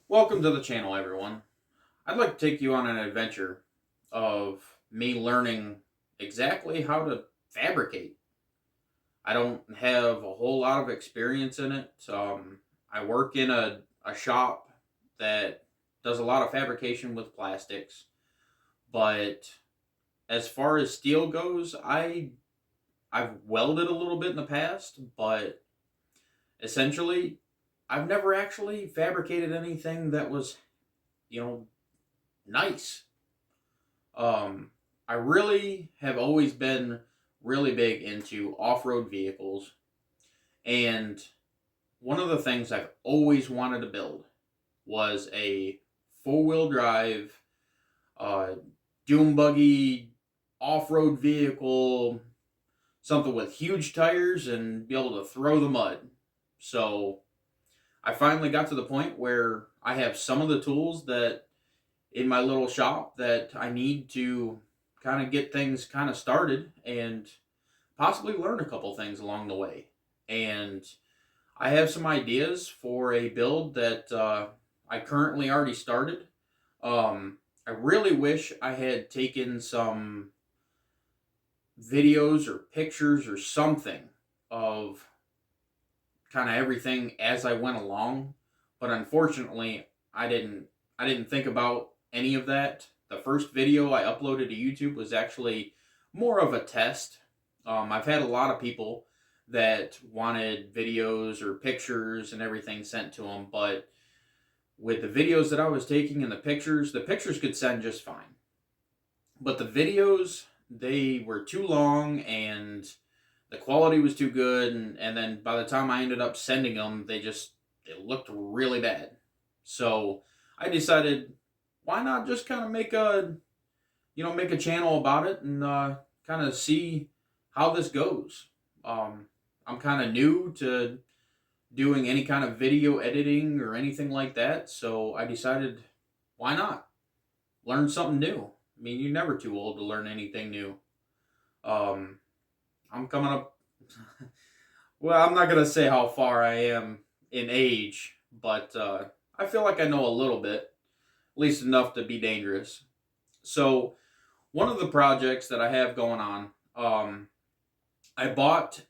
Welcome to the channel, everyone. I'd like to take you on an adventure of me learning exactly how to fabricate. I don't have a whole lot of experience in it. I work in a shop that does a lot of fabrication with plastics, but as far as steel goes, I've welded a little bit in the past, but essentially I've never actually fabricated anything that was, you know, nice. Um, I really have always been really big into off road vehicles, and one of the things I've always wanted to build was a four-wheel drive, uh, dune buggy, off road vehicle, something with huge tires and be able to throw the mud. So I finally got to the point where I have some of the tools that in my little shop that I need to kind of get things kind of started and possibly learn a couple things along the way. And I have some ideas for a build that I currently already started. I really wish I had taken some videos or pictures or something of kind of everything as I went along, but unfortunately, I didn't. I didn't think about any of that. The first video I uploaded to YouTube was actually more of a test. I've had a lot of people that wanted videos or pictures and everything sent to them, but with the videos that I was taking and the pictures could send just fine. But the videos, they were too long and the quality was too good, and then by the time I ended up sending them, they looked really bad. So I decided, why not just kind of make a channel about it and kind of see how this goes. I'm kind of new to doing any kind of video editing or anything like that, so I decided, why not learn something new? I mean, you're never too old to learn anything new. Um, I'm coming up. Well, I'm not gonna say how far I am in age, but I feel like I know a little bit, at least enough to be dangerous. So, one of the projects that I have going on, I bought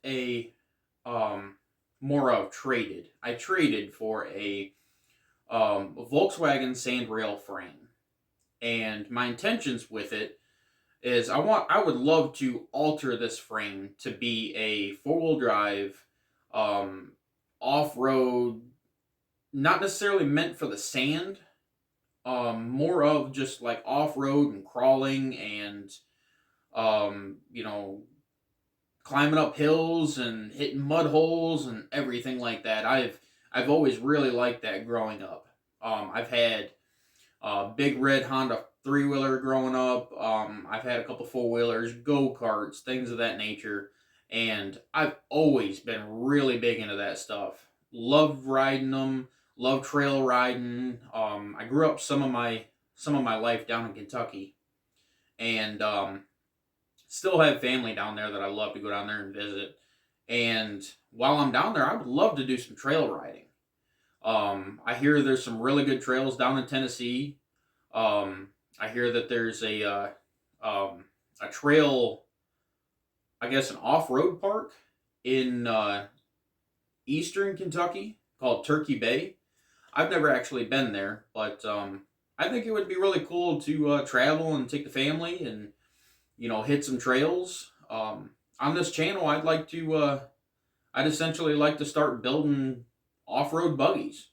um, more of traded. I traded for a Volkswagen sandrail frame, and my intentions with it is I would love to alter this frame to be a four-wheel drive, um, off-road, not necessarily meant for the sand, more of just like off-road and crawling and you know, climbing up hills and hitting mud holes and everything like that. I've always really liked that growing up. I've had big red Honda three wheeler growing up. I've had a couple four wheelers, go karts, things of that nature, and I've always been really big into that stuff. Love riding them. Love trail riding. I grew up some of my life down in Kentucky, and still have family down there that I love to go down there and visit. And while I'm down there, I would love to do some trail riding. I hear there's some really good trails down in Tennessee. I hear that there's a trail, I guess, an off-road park in eastern Kentucky called Turkey Bay. I've never actually been there, but I think it would be really cool to travel and take the family and hit some trails. On this channel, I'd essentially like to start building off-road buggies.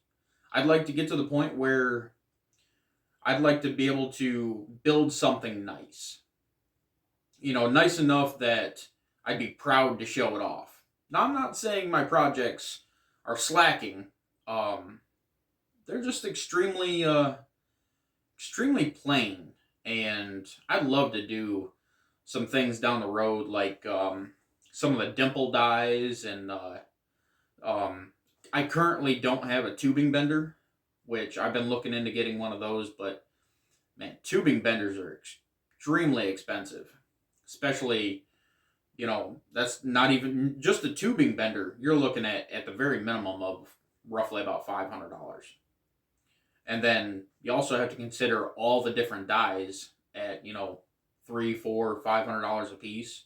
I'd like to get to the point where I'd like to be able to build something nice. Nice enough that I'd be proud to show it off. Now, I'm not saying my projects are slacking. Um, they're just extremely plain, and I'd love to do some things down the road, like some of the dimple dyes, and um, I currently don't have a tubing bender, which I've been looking into getting one of those, but man, tubing benders are extremely expensive, especially you know, that's not even just a tubing bender. You're looking at the very minimum of roughly about $500. And then you also have to consider all the different dies at, you know, three, four, $500 a piece.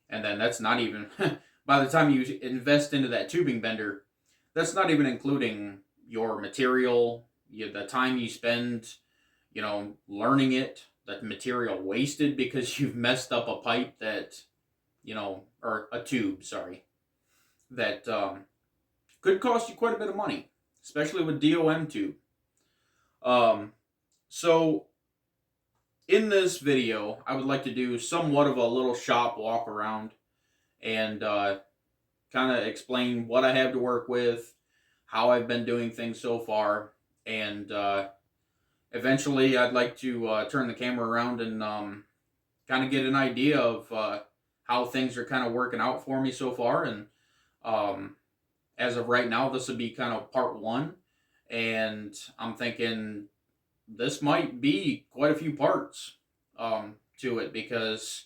And then that's not even by the time you invest into that tubing bender, that's not even including your material, the time you spend, you know, learning it, the material wasted because you've messed up a pipe that, you know, or a tube, sorry, that could cost you quite a bit of money, especially with DOM tube. Um, so in this video, I would like to do somewhat of a little shop walk around and kind of explain what I have to work with, how I've been doing things so far, and eventually I'd like to turn the camera around and kind of get an idea of how things are kind of working out for me so far. And um, as of right now, this would be kind of part one, and I'm thinking this might be quite a few parts to it because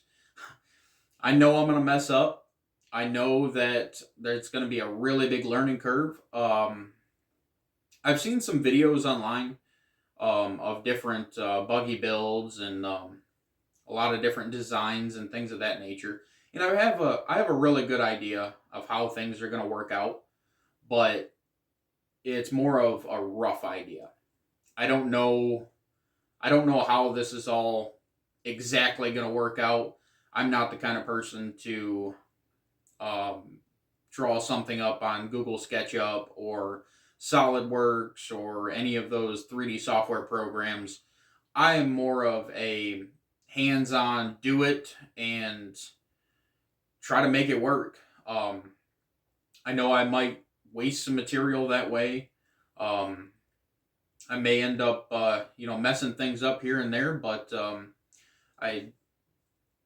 I know I'm going to mess up. I know that there's going to be a really big learning curve. I've seen some videos online of different buggy builds and a lot of different designs and things of that nature. And I have a really good idea of how things are going to work out, but it's more of a rough idea. I don't know I don't know how this is all exactly going to work out. I'm not the kind of person to um, draw something up on Google SketchUp or SolidWorks or any of those 3D software programs. I am more of a hands on, do it and try to make it work. I know I might waste some material that way. Um, I may end up, you know, messing things up here and there, but I,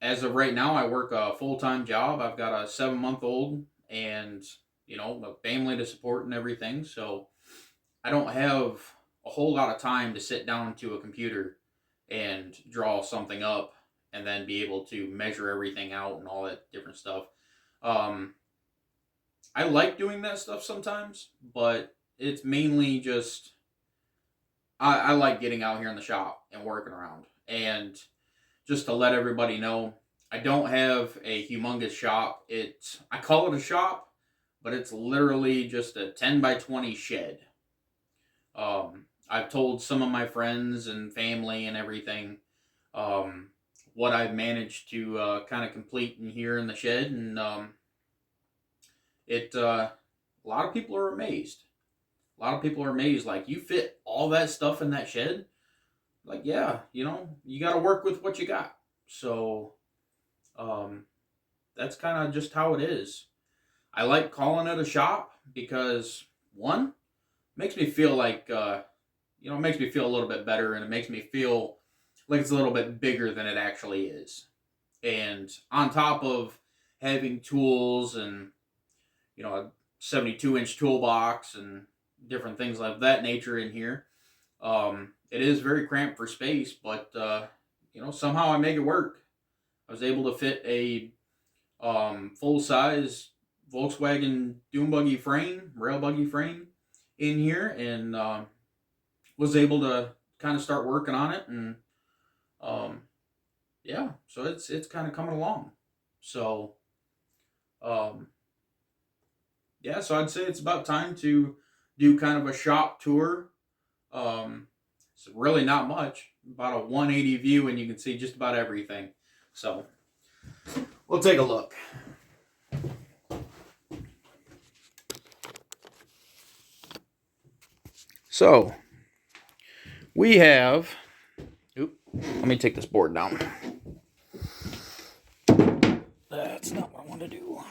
as of right now, I work a full time job. I've got a 7 month old and, you know, a family to support and everything. So I don't have a whole lot of time to sit down to a computer and draw something up and then be able to measure everything out and all that different stuff. Um, I like doing that stuff sometimes, but it's mainly just I like getting out here in the shop and working around. And just to let everybody know, I don't have a humongous shop. I call it a shop, but it's literally just a 10 by 20 shed. I've told some of my friends and family and everything what I've managed to kind of complete in here in the shed, and a lot of people are amazed. A lot of people are amazed. Like, you fit all that stuff in that shed? Like, yeah, you know, you got to work with what you got. So, um, that's kind of just how it is. I like calling it a shop because, one, makes me feel like, you know, it makes me feel a little bit better and it makes me feel like it's a little bit bigger than it actually is. And on top of having tools and, you know, a 72-inch toolbox and different things like that nature in here, it is very cramped for space, but you know, somehow I make it work. I was able to fit a full size Volkswagen dune buggy frame, rail buggy frame, in here, and was able to kind of start working on it, and um, yeah, so it's kind of coming along. So um, yeah, so I'd say it's about time to do kind of a shop tour. It's really not much, about a 180 view, and you can see just about everything. So we'll take a look. So we have. Let me take this board down. That's not what I want to do.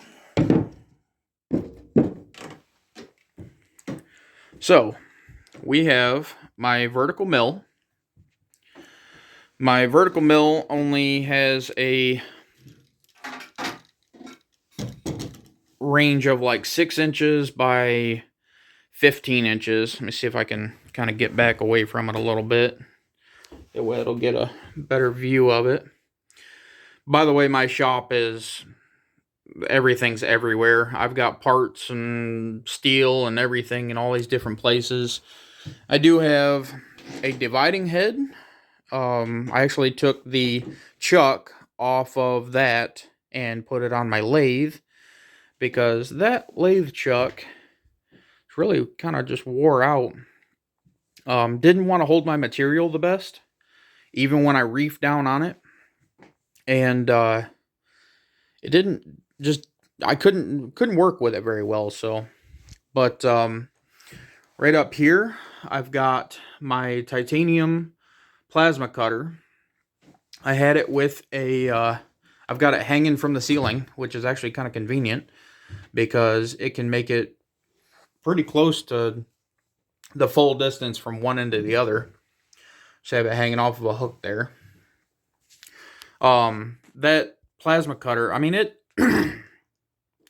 So we have my vertical mill. My vertical mill only has a range of like 6 inches by 15 inches. Let me see if I can kind of get back away from it a little bit. That way it'll get a better view of it. By the way, my shop is everything's everywhere. I've got parts and steel and everything in all these different places. I do have a dividing head. I actually took the chuck off of that and put it on my lathe, because that lathe chuck really kind of just wore out. Didn't want to hold my material the best, even when I reefed down on it. And it didn't just, I couldn't work with it very well. So, but right up here, I've got my titanium plasma cutter. I had it with a, I've got it hanging from the ceiling, which is actually kind of convenient because it can make it pretty close to the full distance from one end to the other. Just have it hanging off of a hook there. That plasma cutter, I mean,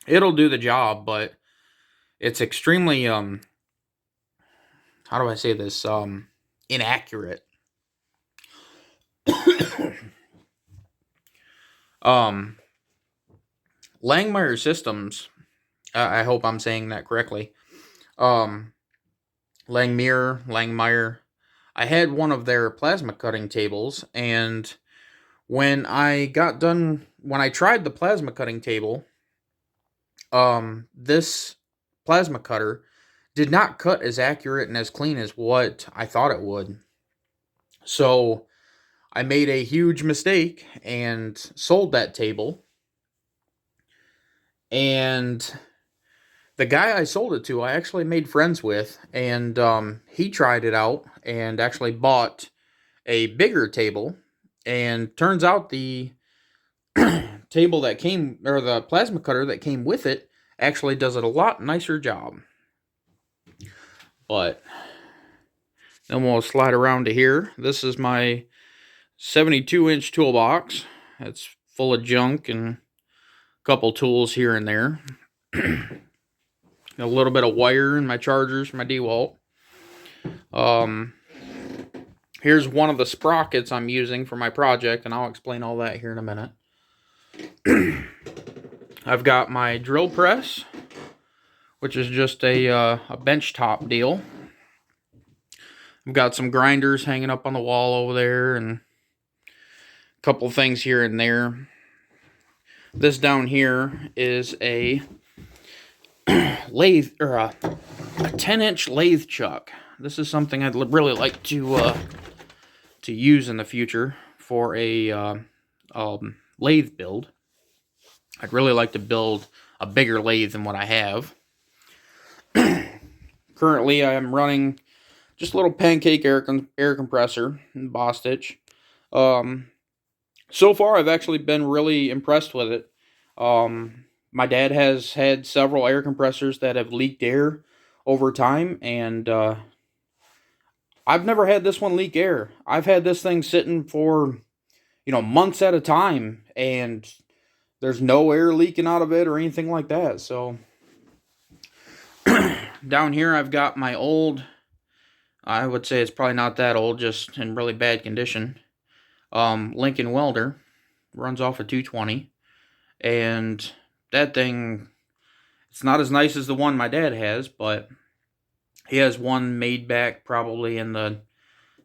it'll do the job, but it's extremely, how do I say this, inaccurate. Langmuir Systems, I hope I'm saying that correctly. Langmuir. I had one of their plasma cutting tables, and when I tried the plasma cutting table, this plasma cutter did not cut as accurate and as clean as what I thought it would. So I made a huge mistake and sold that table. And the guy I sold it to, I actually made friends with, and he tried it out and actually bought a bigger table. And turns out the table that came, or the plasma cutter that came with it, actually does it a lot nicer job. But then we'll slide around to here. This is my 72-inch toolbox. It's full of junk and a couple tools here and there. A little bit of wire and my chargers for my DeWalt. Here's one of the sprockets I'm using for my project, and I'll explain all that here in a minute. I've got my drill press, which is just a bench top deal. I've got some grinders hanging up on the wall over there, and a couple things here and there. This down here is a lathe, or a 10-inch lathe chuck. This is something I'd really like to use in the future for a lathe build. I'd really like to build a bigger lathe than what I have. Currently, I am running just a little pancake air compressor in Bostitch. So far, I've actually been really impressed with it. My dad has had several air compressors that have leaked air over time, and I've never had this one leak air. I've had this thing sitting for, months at a time, and there's no air leaking out of it or anything like that. So down here I've got my old, I would say it's probably not that old, just in really bad condition, Lincoln welder. Runs off a 220, and that thing, it's not as nice as the one my dad has, but he has one made back probably in the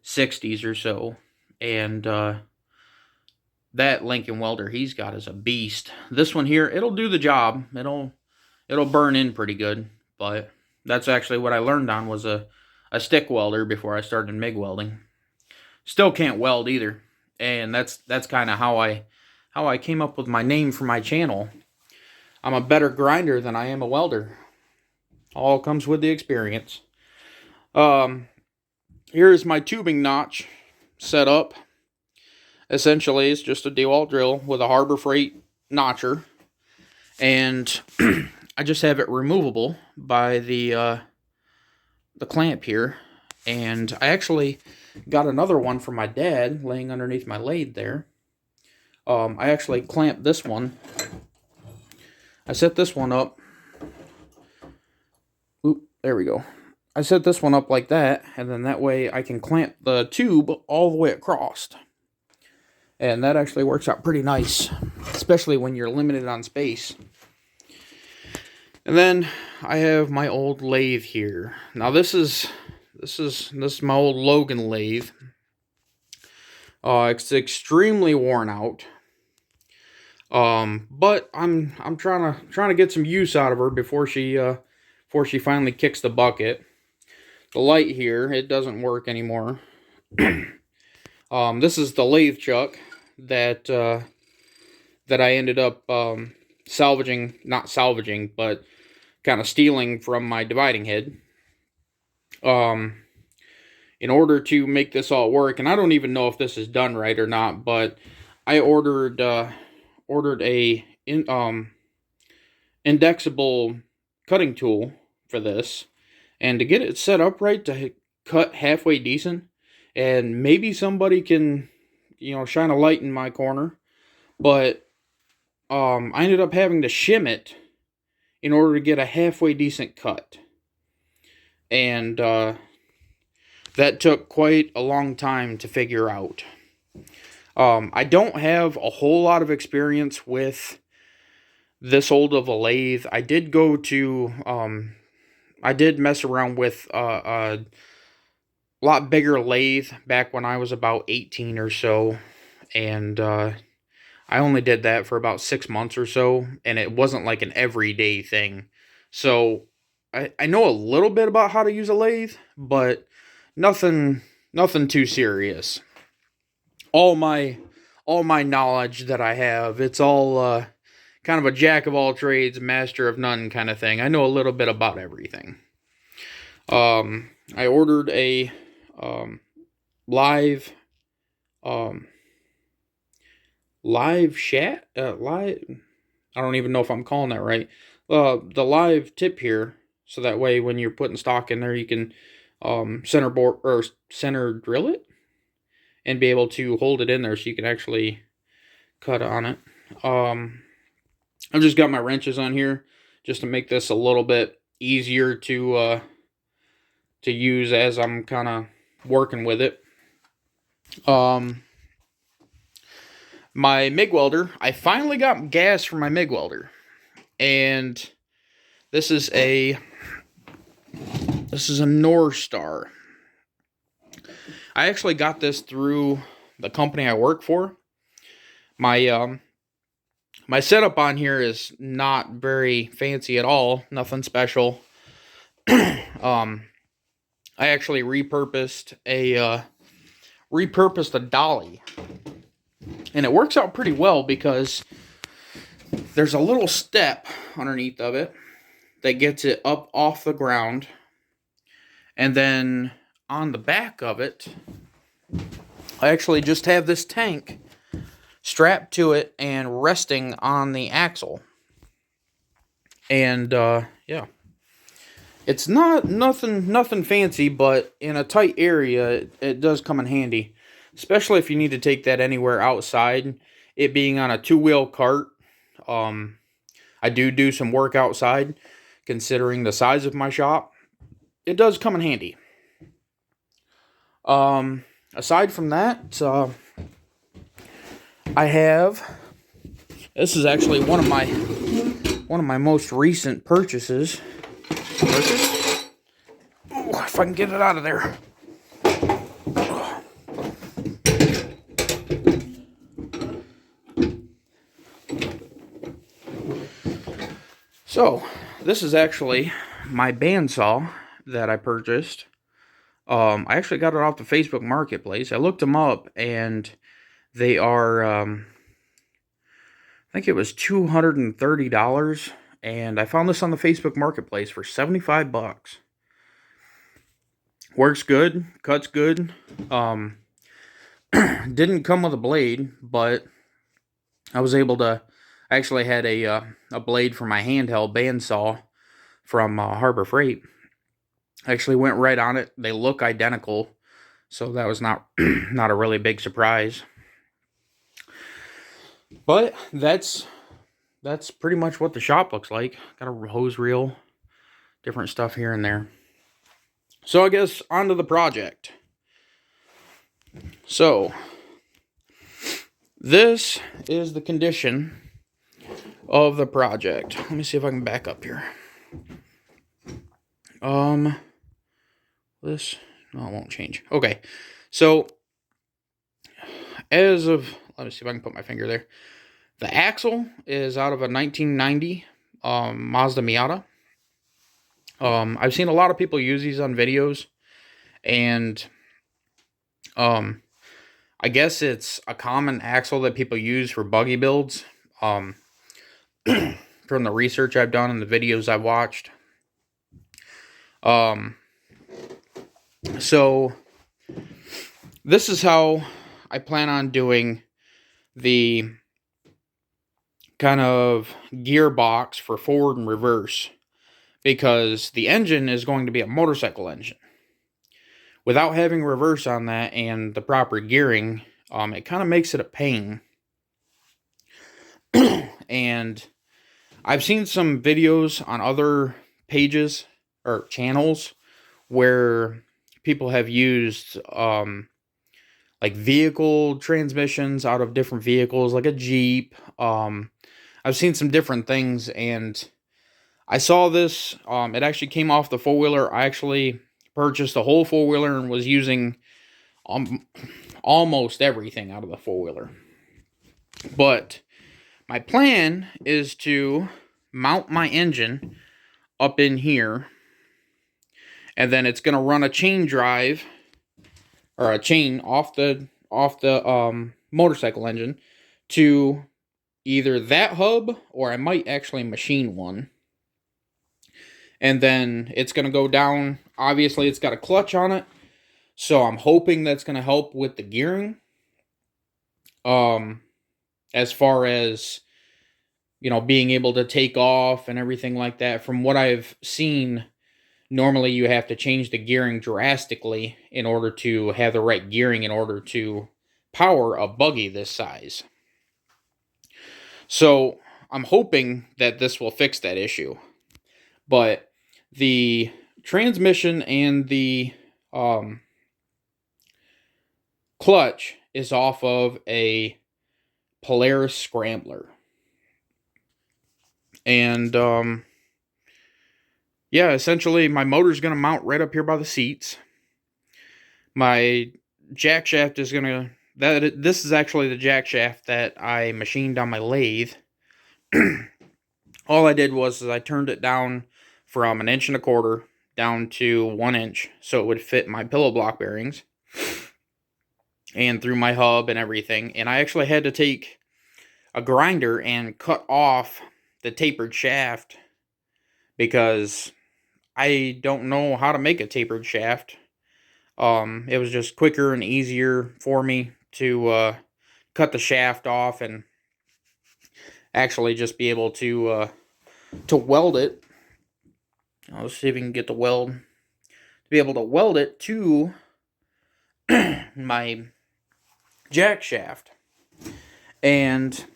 60s or so, and that Lincoln welder he's got is a beast. This one here, it'll do the job. It'll burn in pretty good, but that's actually what I learned on, was a stick welder before I started MIG welding. Still can't weld either, and that's kind of how I came up with my name for my channel. I'm a better grinder than I am a welder. All comes with the experience. Here's my tubing notch set up. Essentially, it's just a DeWalt drill with a Harbor Freight notcher, and I just have it removable by the clamp here. And I actually got another one from my dad laying underneath my lathe there. I actually clamped this one. I set this one up. Oop, there we go. I set this one up like that, and then that way I can clamp the tube all the way across. And that actually works out pretty nice, especially when you're limited on space. And then I have my old lathe here. Now this is my old Logan lathe. It's extremely worn out. But I'm trying to get some use out of her before she finally kicks the bucket. The light here, it doesn't work anymore. This is the lathe chuck that that I ended up salvaging, not salvaging, but kind of stealing from my dividing head. In order to make this all work, and I don't even know if this is done right or not, but I ordered a indexable cutting tool for this, and to get it set up right to cut halfway decent, and maybe somebody can, shine a light in my corner, but I ended up having to shim it in order to get a halfway decent cut, and that took quite a long time to figure out. I don't have a whole lot of experience with this old of a lathe. I did go to, I did mess around with a lot bigger lathe back when I was about 18 or so, and I only did that for about 6 months or so, and it wasn't like an everyday thing. So I know a little bit about how to use a lathe, but nothing too serious. All my knowledge that I have, it's all kind of a jack of all trades, master of none kind of thing. I know a little bit about everything. I ordered a live shat live. I don't even know if I'm calling that right. The live tip here, so that way when you're putting stock in there, you can center drill it and be able to hold it in there so you can actually cut on it. I've just got my wrenches on here just to make this a little bit easier to use as I'm kind of working with it. My MIG welder, I finally got gas for my MIG welder, and this is a North Star. I actually got this through the company I work for. My my setup on here is not very fancy at all, nothing special. I actually repurposed a dolly, and it works out pretty well because there's a little step underneath of it that gets it up off the ground, and then on the back of it, I actually just have this tank strapped to it and resting on the axle. And yeah, it's nothing fancy, but in a tight area, it does come in handy, especially if you need to take that anywhere outside. It being on a 2-wheel cart, I do some work outside, considering the size of my shop. It does come in handy. Aside from that, I have, this is actually one of my most recent purchases. Oh, if I can get it out of there. So, this is actually my bandsaw that I purchased. I actually got it off the Facebook Marketplace. I looked them up, and they are, I think it was $230, and I found this on the Facebook Marketplace for $75. Works good, cuts good. Didn't come with a blade, but I was able to. I actually had a blade for my handheld bandsaw from Harbor Freight. I actually went right on it. They look identical, so that was not not a really big surprise. But that's pretty much what the shop looks like. Got a hose reel, different stuff here and there. So I guess onto the project. So this is the condition of the project. Let me see if I can back up here. This, no, it won't change. Okay, so as of, let me see if I can put my finger there. The axle is out of a 1990 Mazda Miata. I've seen a lot of people use these on videos, and I guess it's a common axle that people use for buggy builds. From the research I've done and the videos I've watched. So this is how I plan on doing the kind of gearbox for forward and reverse, because the engine is going to be a motorcycle engine. Without having reverse on that and the proper gearing, it kind of makes it a pain. And I've seen some videos on other pages or channels where people have used like vehicle transmissions out of different vehicles, like a Jeep. I've seen some different things, and I saw this. It actually came off the four-wheeler. I actually purchased a whole four-wheeler and was using almost everything out of the four-wheeler. But my plan is to mount my engine up in here, and then it's going to run a chain drive or a chain off the motorcycle engine to either that hub, or I might actually machine one. And then it's going to go down. Obviously, it's got a clutch on it, so I'm hoping that's going to help with the gearing. As far as, you know, being able to take off and everything like that. From what I've seen, normally you have to change the gearing drastically in order to have the right gearing in order to power a buggy this size. So I'm hoping that this will fix that issue. But the transmission and the clutch is off of a Polaris Scrambler. And yeah, essentially my motor's going to mount right up here by the seats. My jack shaft is going to... This is actually the jack shaft that I machined on my lathe. All I did was I turned it down from 1.25 inches down to 1 inch, so it would fit my pillow block bearings and through my hub and everything. And I actually had to take a grinder and cut off the tapered shaft, because I don't know how to make a tapered shaft. It was just quicker and easier for me to cut the shaft off and actually just be able to weld it. Let's see if we can get the weld. To be able to weld it to my jack shaft. And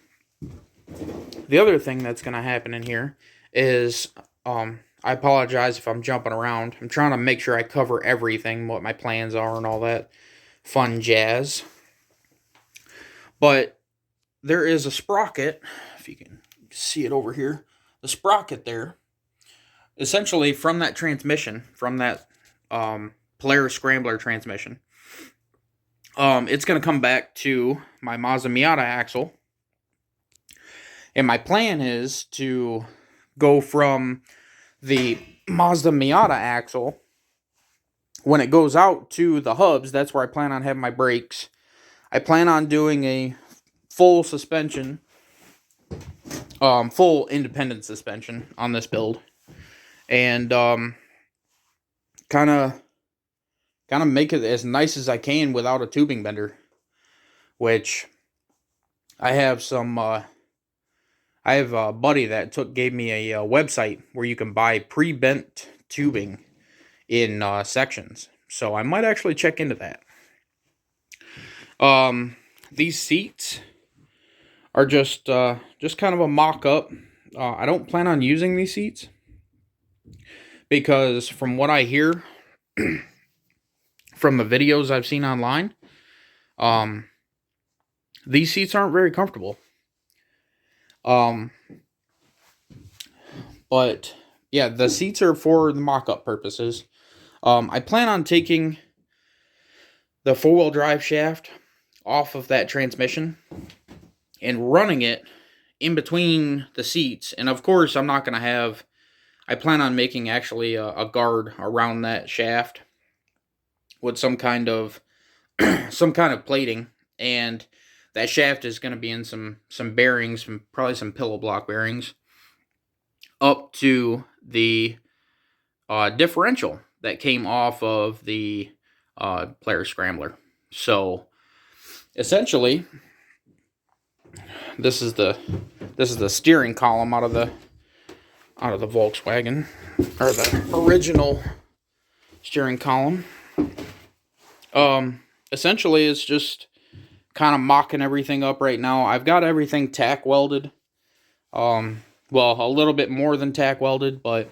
the other thing that's going to happen in here is, I apologize if I'm jumping around. I'm trying to make sure I cover everything, what my plans are and all that fun jazz. But there is a sprocket, if you can see it over here. The sprocket there, essentially from that transmission, from that Polaris Scrambler transmission, it's going to come back to my Mazda Miata axle. And my plan is to go from the Mazda Miata axle, when it goes out to the hubs, that's where I plan on having my brakes. I plan on doing a full suspension, full independent suspension on this build. And kind of make it as nice as I can without a tubing bender, which I have some... I have a buddy that gave me a website where you can buy pre-bent tubing in sections. So I might actually check into that. These seats are just kind of a mock-up. I don't plan on using these seats, because from what I hear from the videos I've seen online, these seats aren't very comfortable. But yeah, the seats are for the mock-up purposes. I plan on taking the four-wheel drive shaft off of that transmission and running it in between the seats. And of course, I'm not going to have... I plan on making actually a guard around that shaft with some kind of plating, and that shaft is going to be in some bearings, probably some pillow block bearings, up to the differential that came off of the player scrambler. So essentially, this is the steering column out of the Volkswagen, or the original steering column. Essentially, it's just kind of mocking everything up right now. I've got everything tack welded. Well, a little bit more than tack welded, but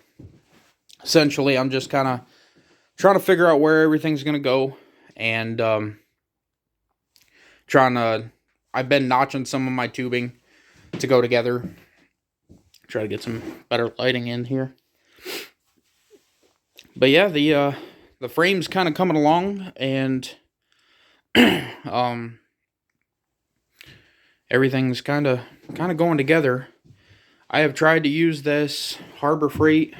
essentially I'm just kind of trying to figure out where everything's going to go, and I've been notching some of my tubing to go together. Try to get some better lighting in here. But yeah, the frame's kind of coming along, and everything's kind of going together. I have tried to use this Harbor Freight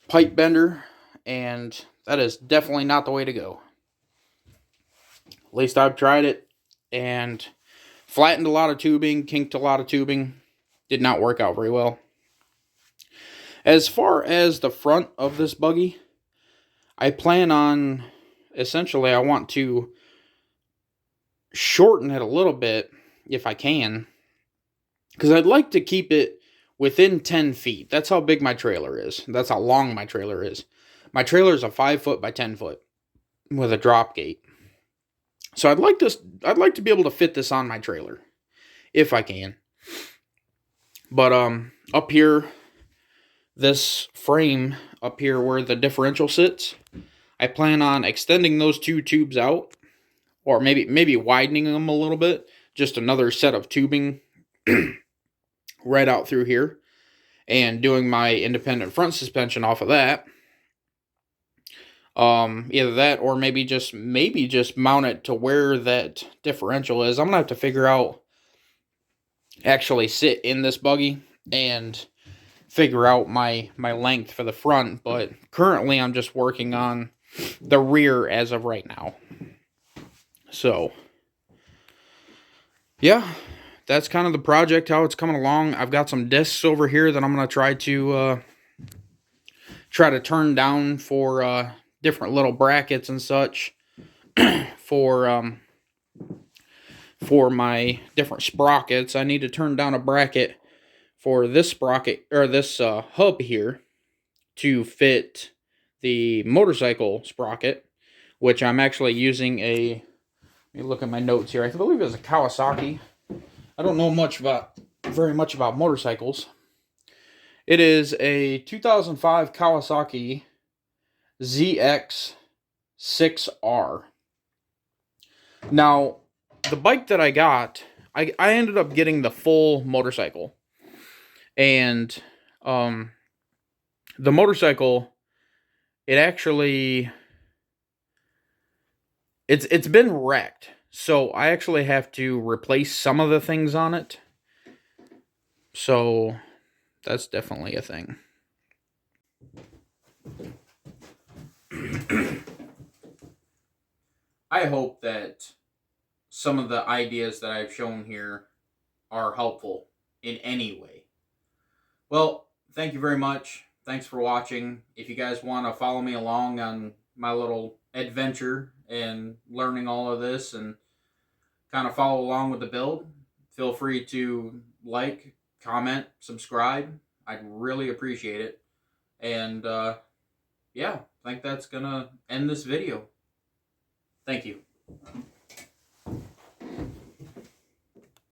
pipe bender, and that is definitely not the way to go. At least I've tried it, and flattened a lot of tubing, kinked a lot of tubing. Did not work out very well. As far as the front of this buggy, I plan on, essentially, I want to shorten it a little bit if I can, because I'd like to keep it within 10 feet. That's how big my trailer is. That's how long my trailer is. My trailer is a 5 foot by 10 foot with a drop gate. So I'd like to be able to fit this on my trailer if I can. But up here, this frame up here where the differential sits, I plan on extending those two tubes out, or maybe widening them a little bit, just another set of tubing right out through here, and doing my independent front suspension off of that. Either that, or maybe just mount it to where that differential is. I'm gonna have to figure out, actually sit in this buggy and figure out my length for the front, but currently I'm just working on the rear as of right now. So yeah, that's kind of the project, how it's coming along. I've got some discs over here that I'm going to try to turn down for different little brackets and such for my different sprockets. I need to turn down a bracket for this sprocket, or this hub here, to fit the motorcycle sprocket, which I'm actually using a... Let me look at my notes here. I believe it was a Kawasaki. I don't know very much about motorcycles. It is a 2005 Kawasaki zx-6r. Now, the bike that I got, I ended up getting the full motorcycle. And the motorcycle, it actually... It's been wrecked, so I actually have to replace some of the things on it. So that's definitely a thing. I hope that some of the ideas that I've shown here are helpful in any way. Well, thank you very much. Thanks for watching. If you guys want to follow me along on my little adventure and learning all of this and kind of follow along with the build, feel free to like, comment, subscribe. I'd really appreciate it. And yeah, I think that's gonna end this video. Thank you.